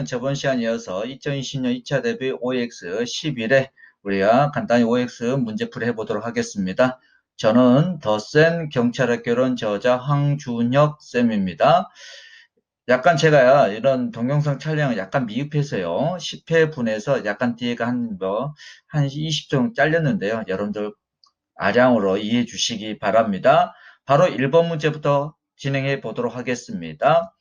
저번 시간에 이어서 2020년 2차 대비 OX 11회 우리가 간단히 OX 문제풀이 해보도록 하겠습니다. 저는 더 센 경찰학교론 저자 황준혁 쌤입니다. 약간 제가 이런 동영상 촬영을 약간 미흡해서요. 10회 분에서 약간 뒤에가 한 20초 정도 잘렸는데요. 여러분들 아량으로 이해해 주시기 바랍니다. 바로 1번 문제부터 진행해 보도록 하겠습니다.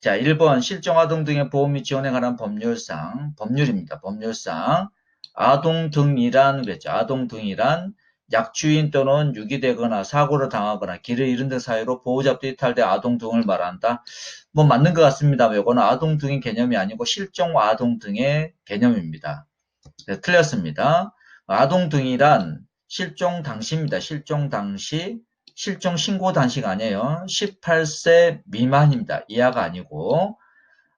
자, 1번 실종아동 등의 보호 및 지원에 관한 법률입니다. 법률상 아동 등이란 그랬죠. 아동 등이란 약주인 또는 유기되거나 사고를 당하거나 길을 잃은 등 사유로 보호자부터 이탈된 아동 등을 말한다. 뭐 맞는 것 같습니다만 이거는 아동 등의 개념이 아니고 실종 아동 등의 개념입니다. 네, 틀렸습니다. 아동 등이란 실종 당시입니다. 실종 당시, 실종 신고 당시가 아니에요. 18세 미만입니다. 이하가 아니고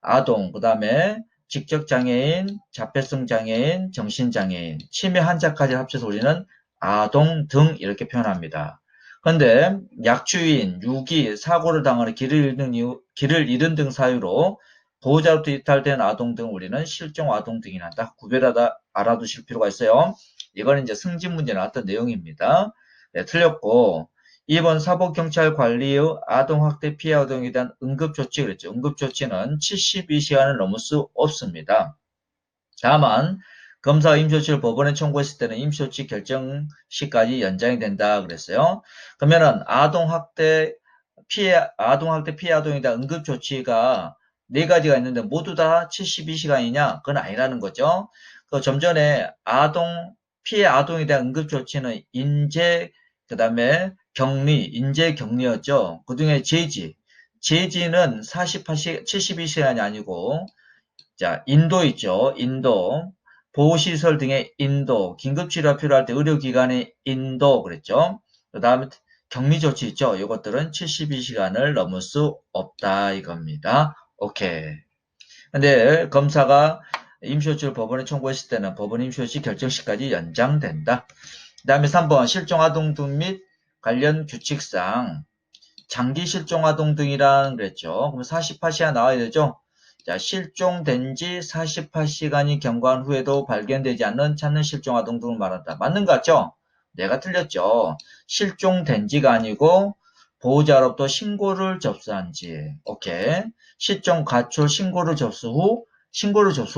아동, 그 다음에 직접장애인, 자폐성 장애인, 정신장애인, 치매 환자까지 합쳐서 우리는 아동 등 이렇게 표현합니다. 그런데 약주인, 유기, 사고를 당하는 길을 잃은 등 사유로 보호자로부터 이탈된 아동 등 우리는 실종 아동 등이 난다. 구별하다 알아두실 필요가 있어요. 이거는 이제 승진 문제 나왔던 내용입니다. 네, 틀렸고 2번 사법경찰관리의 아동학대 피해 아동에 대한 응급조치 그랬죠. 응급조치는 72시간을 넘을 수 없습니다. 다만 검사가 임시조치를 법원에 청구했을 때는 임시조치 결정 시까지 연장이 된다 그랬어요. 그러면은 아동학대 피해 아동에 대한 응급조치가 네 가지가 있는데 모두 다 72시간이냐? 그건 아니라는 거죠. 좀 전에 피해 아동에 대한 응급조치는 인재, 그 다음에 인재 격리였죠. 그 중에 제지는 72시간이 아니고 자, 인도 있죠. 인도. 보호시설 등의 인도. 긴급치료가 필요할 때 의료기관의 인도. 그랬죠. 그 다음에 격리조치 있죠. 이것들은 72시간을 넘을 수 없다. 이겁니다. 오케이. 근데 검사가 임시조치를 법원에 청구했을 때는 법원 임시조치 결정시까지 연장된다. 그 다음에 3번 실종아동 등 및 관련 규칙상 장기 실종아동 등이란 그랬죠. 그럼 48시간 나와야 되죠. 자, 실종된 지 48시간이 경과한 후에도 발견되지 않는 찾는 실종아동 등을 말한다. 맞는 것 같죠? 내가 틀렸죠. 실종된 지가 아니고 보호자로부터 신고를 접수한 지. 오케이. 실종 가출 신고를 접수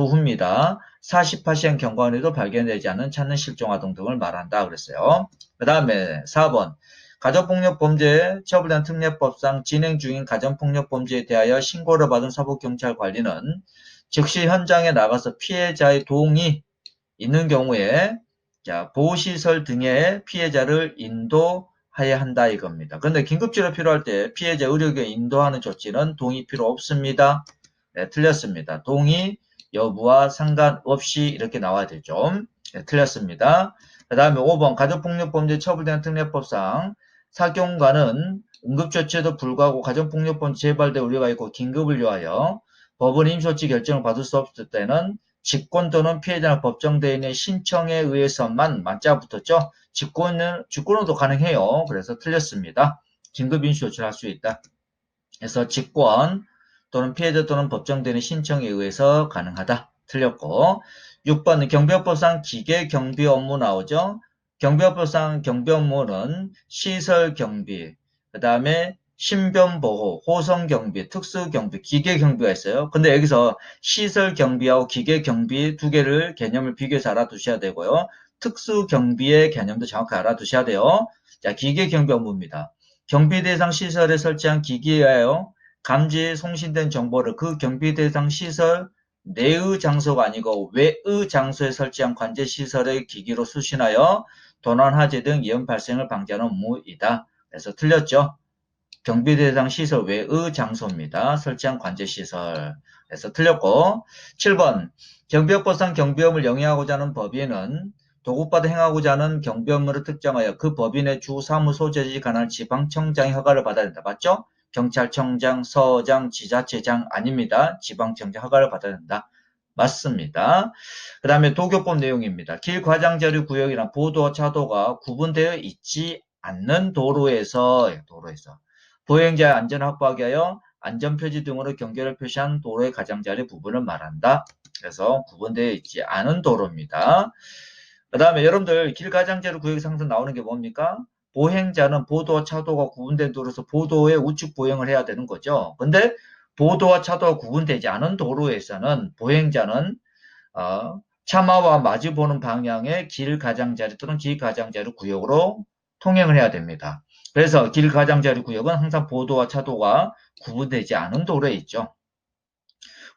후입니다. 48시간 경과한 후에도 발견되지 않는 찾는 실종아동 등을 말한다. 그랬어요. 그 다음에 4번. 가정폭력범죄 처벌단 특례법상 진행 중인 가정폭력범죄에 대하여 신고를 받은 사법경찰관리는 즉시 현장에 나가서 피해자의 도움이 있는 경우에 보호시설 등의 피해자를 인도해야 한다 이겁니다. 그런데 긴급치료 필요할 때 피해자 의료기관 인도하는 조치는 동의 필요 없습니다. 네, 틀렸습니다. 동의 여부와 상관없이 이렇게 나와야 되죠. 네, 틀렸습니다. 그 다음에 5번 가정폭력범죄 처벌단 특례법상 사경관은 응급조치에도 불구하고 가정폭력범죄 재발될 우려가 있고 긴급을 요하여 법원 임시조치 결정을 받을 수 없을 때는 직권 또는 피해자나 법정대인의 신청에 의해서만 만자가 붙었죠. 직권으로도 가능해요. 그래서 틀렸습니다. 긴급 임시조치를 할 수 있다. 그래서 직권 또는 피해자 또는 법정대인의 신청에 의해서 가능하다. 틀렸고 6번 경비업법상 기계경비 업무 나오죠. 경비업법상 경비 업무는 시설경비, 그 다음에 신변보호, 호성경비, 특수경비, 기계경비가 있어요. 근데 여기서 시설경비하고 기계경비 두 개를 개념을 비교해서 알아두셔야 되고요. 특수경비의 개념도 정확히 알아두셔야 돼요. 자, 기계경비 업무입니다. 경비 대상 시설에 설치한 기기에요. 감지 송신된 정보를 그 경비 대상 시설 내의 장소가 아니고 외의 장소에 설치한 관제 시설의 기기로 수신하여 도난, 화재 등 위험 발생을 방지하는 업무이다. 그래서 틀렸죠. 경비 대상 시설 외의 장소입니다. 설치한 관제 시설. 그래서 틀렸고 7번 경비업법상 경비업을 영위하고자 하는 법인은 도급받아 행하고자 하는 경비 업무를 특정하여 그 법인의 주 사무소 제지 관할 지방청장의 허가를 받아야 된다. 맞죠? 경찰청장, 서장, 지자체장 아닙니다. 지방청장 허가를 받아야 된다. 맞습니다. 그 다음에 도교법 내용입니다. 길과장자류 구역이나 보도와 차도가 구분되어 있지 않는 도로에서 보행자의 안전을 확보하기 위하여 안전표지 등으로 경계를 표시한 도로의 가장자리 부분을 말한다. 그래서 구분되어 있지 않은 도로입니다. 그 다음에 여러분들 길 가장자리 구역에서 항상 나오는 게 뭡니까? 보행자는 보도와 차도가 구분된 도로에서 보도의 우측 보행을 해야 되는 거죠. 근데 보도와 차도가 구분되지 않은 도로에서는 보행자는 차마와 마주보는 방향의 길 가장자리 또는 길 가장자리 구역으로 통행을 해야 됩니다. 그래서 길 가장자리 구역은 항상 보도와 차도가 구분되지 않은 도로에 있죠.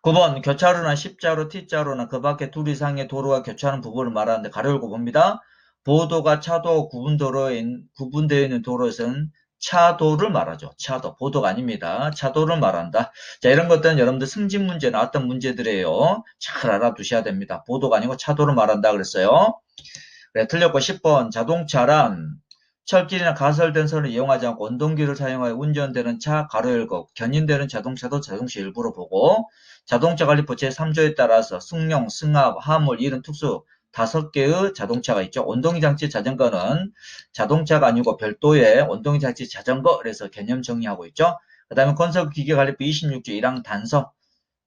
9번 교차로나 십자로, T자로나 그 밖에 둘 이상의 도로가 교차하는 부분을 말하는데 가로 열고 봅니다. 보도가 차도 구분되어 있는 도로에서는 차도를 말하죠. 차도, 보도가 아닙니다. 차도를 말한다. 자, 이런 것들은 여러분들 승진 문제 나왔던 문제들이에요. 잘 알아두셔야 됩니다. 보도가 아니고 차도를 말한다 그랬어요. 그래, 틀렸고 10번 자동차란 철길이나 가설된 선을 이용하지 않고 원동기를 사용하여 운전되는 차 가로 열고 견인되는 자동차도 자동차 일부로 보고 자동차 관리법 제3조에 따라서 승용, 승합, 화물, 이런 특수 5개의 자동차가 있죠. 원동기 장치 자전거는 자동차가 아니고 별도의 원동기 장치 자전거 그래서 개념 정리하고 있죠. 그 다음에 건설기계관리법 26조 1항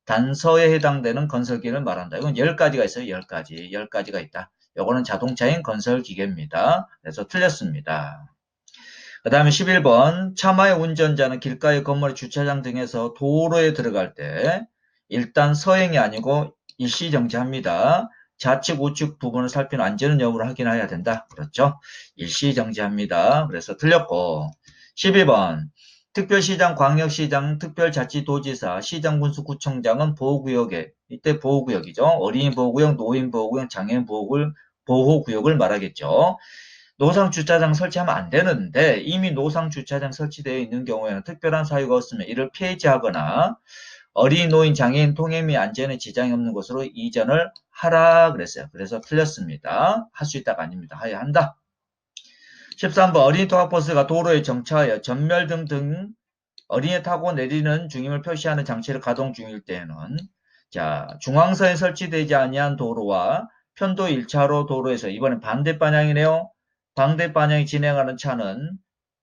단서에 해당되는 건설기를 말한다. 이건 10가지가 있어요. 10가지가 있다. 요거는 자동차인 건설기계입니다. 그래서 틀렸습니다. 그 다음에 11번 차마의 운전자는 길가의 건물, 주차장 등에서 도로에 들어갈 때 일단 서행이 아니고 일시정지합니다. 좌측, 우측 부분을 살피는 안전한 여부를 확인해야 된다. 그렇죠? 일시정지합니다. 그래서 틀렸고 12번 특별시장, 광역시장, 특별자치도지사, 시장군수구청장은 보호구역에 이때 보호구역이죠. 어린이 보호구역, 노인 보호구역, 장애인 보호구역을 말하겠죠. 노상 주차장 설치하면 안 되는데 이미 노상 주차장 설치되어 있는 경우에는 특별한 사유가 없으면 이를 폐지하거나 어린이, 노인, 장애인 통행 및 안전에 지장이 없는 곳으로 이전을 하라 그랬어요. 그래서 틀렸습니다. 할 수 있다가 아닙니다. 해야 한다. 13번 어린이 통학버스가 도로에 정차하여 전멸등 등 어린이 타고 내리는 중임을 표시하는 장치를 가동 중일 때에는 자 중앙선에 설치되지 아니한 도로와 편도 1차로 도로에서 이번엔 반대 방향이네요. 반대 방향이 진행하는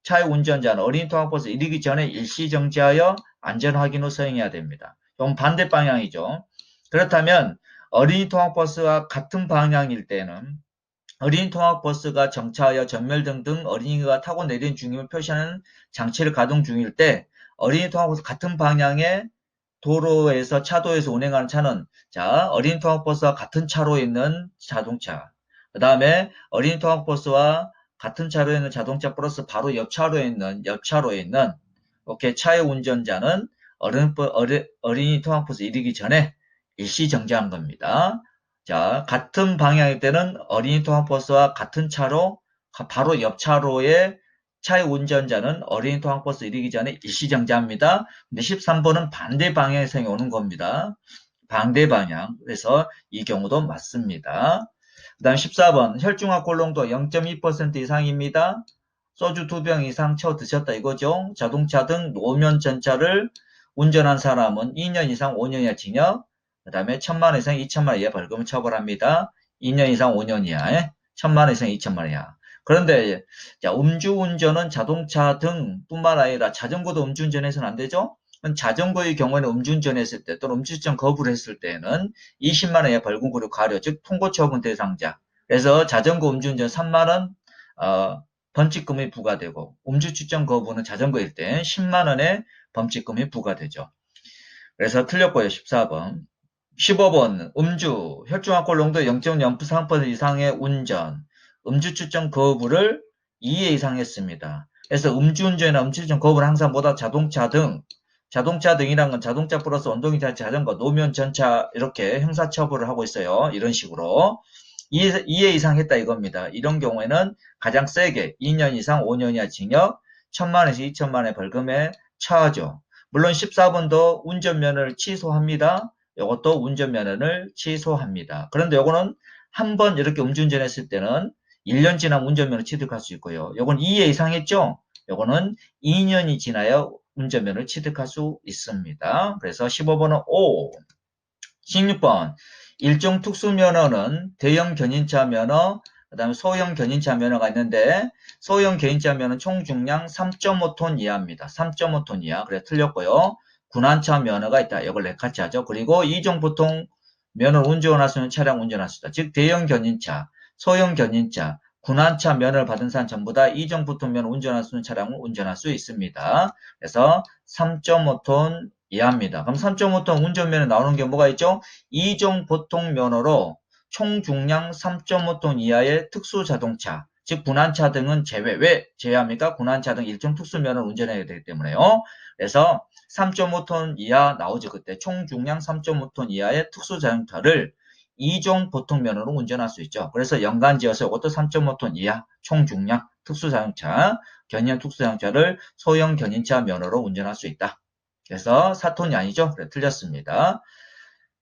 차의 운전자는 어린이 통학버스 이르기 전에 일시정지하여 안전확인 후 서행해야 됩니다. 이건 반대 방향이죠. 그렇다면 어린이 통학버스와 같은 방향일 때는 어린이 통학버스가 정차하여 전멸등 등 어린이가 타고 내리는 중임을 표시하는 장치를 가동 중일 때 어린이 통학버스 같은 방향의 도로에서 차도에서 운행하는 차는 자 어린이 통학버스와 같은 차로에 있는 자동차 그 다음에 어린이 통학버스와 같은 차로에 있는 자동차 플러스 바로 옆차로에 있는 오케이 차의 운전자는 어린이 통학버스 이르기 전에 일시정지한 겁니다. 자 같은 방향일 때는 어린이 통학버스와 같은 차로 바로 옆 차로에 차의 운전자는 어린이 통학버스 이르기 전에 일시정지합니다. 근데 13번은 반대 방향에서 오는 겁니다. 반대 방향. 그래서 이 경우도 맞습니다. 그 다음 14번 혈중화 골롱도 0.2% 이상입니다. 소주 2병 이상 채워 드셨다 이거죠. 자동차 등 노면 전차를 운전한 사람은 2년 이상 5년 이하 징역, 그 다음에 1,000만 이상 2천만 이하 벌금을 처벌합니다. 2년 이상 5년 이하, 1,000만 이상 2천만 이하. 그런데 자, 음주운전은 자동차 등뿐만 아니라 자전거도 음주운전해서는 안 되죠. 자전거의 경우에는 음주운전했을 때 또는 음주운전 거부를 했을 때는 20만 원의 벌금 그리고 가료 즉 통고처분 대상자. 그래서 자전거 음주운전 3만 원 범칙금이 부과되고 음주추천 거부는 자전거일 때 10만 원의 범칙금이 부과되죠. 그래서 틀렸고요. 14번. 15번 음주, 혈중알코올 농도 0.03% 이상의 운전, 음주 추천 거부를 2회 이상 했습니다. 그래서 음주운전이나 음주추천 거부는 항상 뭐다 자동차 등이란 건 자동차 플러스 원동기 자전거, 노면 전차 이렇게 형사처벌을 하고 있어요. 이런 식으로 2회 이상 했다 이겁니다. 이런 경우에는 가장 세게 2년 이상 5년 이하 징역, 1,000만원에서 2천만원의 벌금에 처하죠. 물론 14번도 운전면허를 취소합니다. 이것도 운전면허를 취소합니다. 그런데 요거는 한 번 이렇게 음주운전 했을 때는 1년 지나면 운전면허 취득할 수 있고요. 요건 2회 이상 했죠? 요거는 2년이 지나야 운전면허를 취득할 수 있습니다. 그래서 15번은 O. 16번. 일종 특수면허는 대형 견인차 면허, 그 다음에 소형 견인차 면허가 있는데 소형 견인차 면허는 총 중량 3.5톤 이하입니다. 3.5톤 이하. 그래 틀렸고요. 군한차 면허가 있다. 이걸 렉카치 하죠. 그리고 2종 보통 면허를 운전할 수 있는 차량 운전할 수 있다. 즉 대형 견인차, 소형 견인차, 군한차 면허를 받은 사람 전부 다 2종 보통 면허 운전할 수 있는 차량을 운전할 수 있습니다. 그래서 3.5톤 이하입니다. 그럼 3.5톤 운전면허 나오는 게 뭐가 있죠? 2종 보통 면허로 총 중량 3.5톤 이하의 특수 자동차, 즉 군한차 등은 제외. 왜 제외합니까? 군한차 등 일종 특수 면허를 운전해야 되기 때문에요. 그래서 3.5톤 이하 나오죠. 그때 총 중량 3.5톤 이하의 특수 자동차를 2종 보통 면허로 운전할 수 있죠. 그래서 연간지어서 이것도 3.5톤 이하 총 중량 특수 자동차, 견인 특수 자동차를 소형 견인차 면허로 운전할 수 있다. 그래서 4톤이 아니죠. 그래, 틀렸습니다.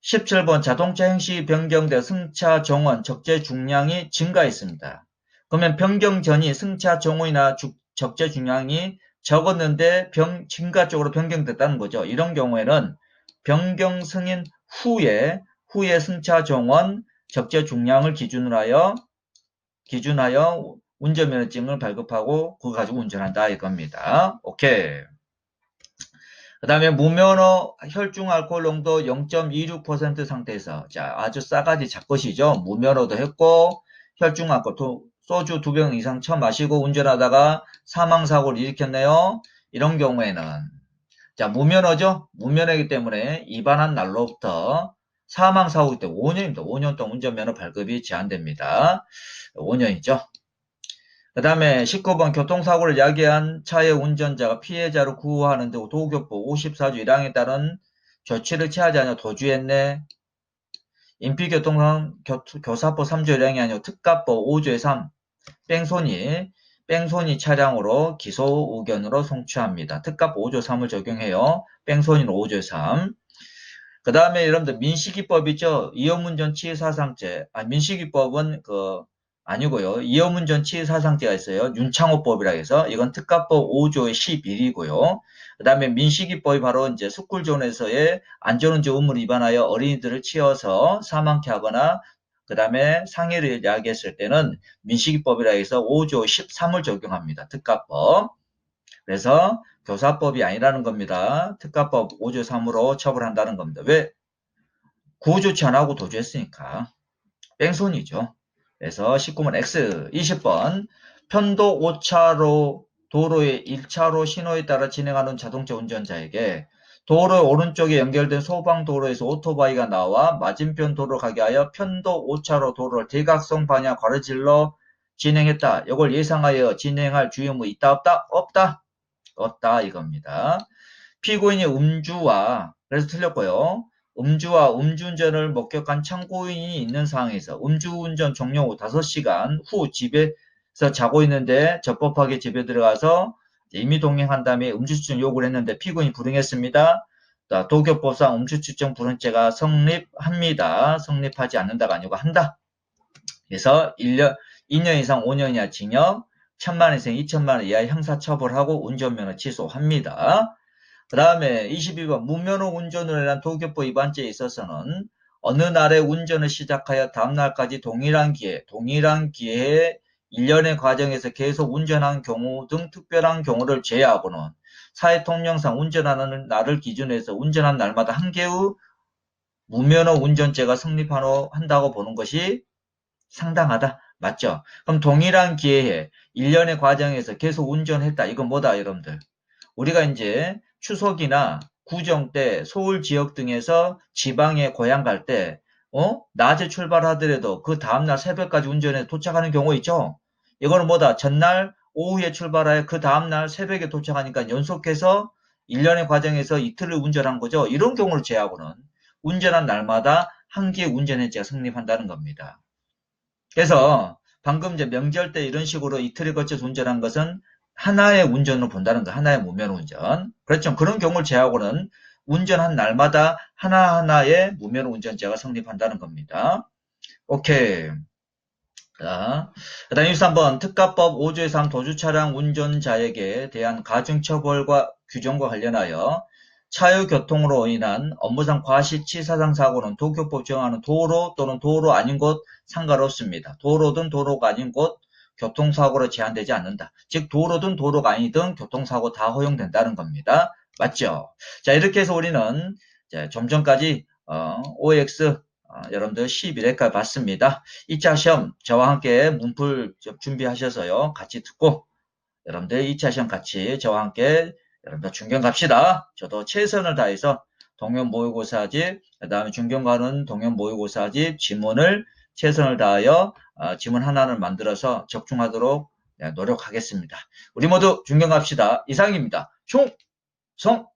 17번 자동차 행식이 변경돼 승차 정원 적재 중량이 증가했습니다. 그러면 변경 전이 승차 정원이나 적재 중량이 적었는데 증가 쪽으로 변경됐다는 거죠. 이런 경우에는 변경 승인 후에 승차 정원 적재 중량을 기준하여 운전면허증을 발급하고 그거 가지고 운전한다 이겁니다. 오케이. 그 다음에 무면허 혈중 알코올 농도 0.26% 상태에서 자 아주 싸가지 잡것이죠. 무면허도 했고 혈중 알코올 소주 2병 이상 처음 마시고 운전하다가 사망사고를 일으켰네요. 이런 경우에는 자 무면허죠. 무면허이기 때문에 위반한 날로부터 사망사고이기 때문에 5년입니다. 5년 동안 운전면허 발급이 제한됩니다. 5년이죠. 그 다음에 19번 교통사고를 야기한 차의 운전자가 피해자를 구호하는데 도교법 54조 1항에 따른 조치를 취하지 않아 도주했네. 인피교통상 교사법 3조 1항이 아니고 특가법 5조의 3 뺑소니 차량으로 기소 의견으로 송치합니다. 특가법 5조 3을 적용해요. 뺑소니는 5조의 3. 그 다음에 여러분들 민식이법 있죠? 위험운전 치의사상죄. 민식이법은 아니고요. 위험운전 치의사상죄가 있어요. 윤창호법이라 해서 이건 특가법 5조의 11이고요. 그 다음에 민식이법이 바로 이제 스쿨존에서의 안전운전 의무를 위반하여 어린이들을 치어서 사망케 하거나 그 다음에 상해를 야기했을 때는 민식이법이라 해서 5조 13을 적용합니다. 특가법. 그래서 교사법이 아니라는 겁니다. 특가법 5조 3으로 처벌한다는 겁니다. 왜? 구호 조치 안 하고 도주했으니까. 뺑소니죠. 그래서 19번 X, 20번 편도 5차로 도로의 1차로 신호에 따라 진행하는 자동차 운전자에게 도로의 오른쪽에 연결된 소방도로에서 오토바이가 나와 맞은편 도로로 가게 하여 편도 5차로 도로를 대각선 방향 가로질러 진행했다. 이걸 예상하여 진행할 주의무 있다 없다? 없다. 없다 이겁니다. 피고인이 그래서 틀렸고요. 음주와 음주운전을 목격한 참고인이 있는 상황에서 음주운전 종료 후 5시간 후 집에서 자고 있는데 적법하게 집에 들어가서 임의 동행한 다음에 음주추정 요구를 했는데 피고인이 불응했습니다. 도교법상 음주추정 불응죄가 성립합니다. 성립하지 않는다가 아니고 한다. 그래서 2년 이상 5년 이하 징역, 1,000만 원 이상 2천만 원 이하의 형사처벌하고 운전면허 취소합니다. 그 다음에 22번 무면허 운전을 위한 도교법 위반죄에 있어서는 어느 날에 운전을 시작하여 다음날까지 동일한 기회에 1년의 과정에서 계속 운전한 경우 등 특별한 경우를 제외하고는 사회통령상 운전하는 날을 기준으로 해서 운전한 날마다 한 개의 무면허 운전죄가 성립한다고 보는 것이 상당하다. 맞죠? 그럼 동일한 기회에 1년의 과정에서 계속 운전했다. 이건 뭐다 여러분들? 우리가 이제 추석이나 구정 때 서울 지역 등에서 지방에 고향 갈 때, 낮에 출발하더라도 그 다음날 새벽까지 운전해서 도착하는 경우 있죠? 이거는 뭐다? 전날 오후에 출발하여 그 다음날 새벽에 도착하니까 연속해서 1년의 과정에서 이틀을 운전한 거죠. 이런 경우를 제외하고는 운전한 날마다 한 개의 운전해제가 성립한다는 겁니다. 그래서 방금 이제 명절 때 이런 식으로 이틀에 걸쳐서 운전한 것은 하나의 운전으로 본다는 거, 하나의 무면허 운전. 그렇죠. 그런 경우를 제외하고는 운전한 날마다 하나하나의 무면허 운전죄가 성립한다는 겁니다. 오케이. 자, 그 다음 23번 특가법 5조의 3 도주차량 운전자에게 대한 가중처벌과 규정과 관련하여 차유교통으로 인한 업무상 과실치사상 사고는 도교법 정하는 도로 또는 도로 아닌 곳 상관없습니다. 도로든 도로가 아닌 곳 교통사고로 제한되지 않는다. 즉 도로든 도로가 아니든 교통사고 다 허용된다는 겁니다. 맞죠? 자, 이렇게 해서 우리는 이제 좀 전까지 OX 여러분들 11회까지 봤습니다. 2차 시험 저와 함께 문풀 준비하셔서요. 같이 듣고 여러분들 2차 시험 같이 저와 함께 여러분들 중견 갑시다. 저도 최선을 다해서 동현 모의고사집, 그 다음에 중견과는 동현 모의고사집 지문을 최선을 다하여 지문 하나를 만들어서 적중하도록 노력하겠습니다. 우리 모두 중견 갑시다. 이상입니다. 충성!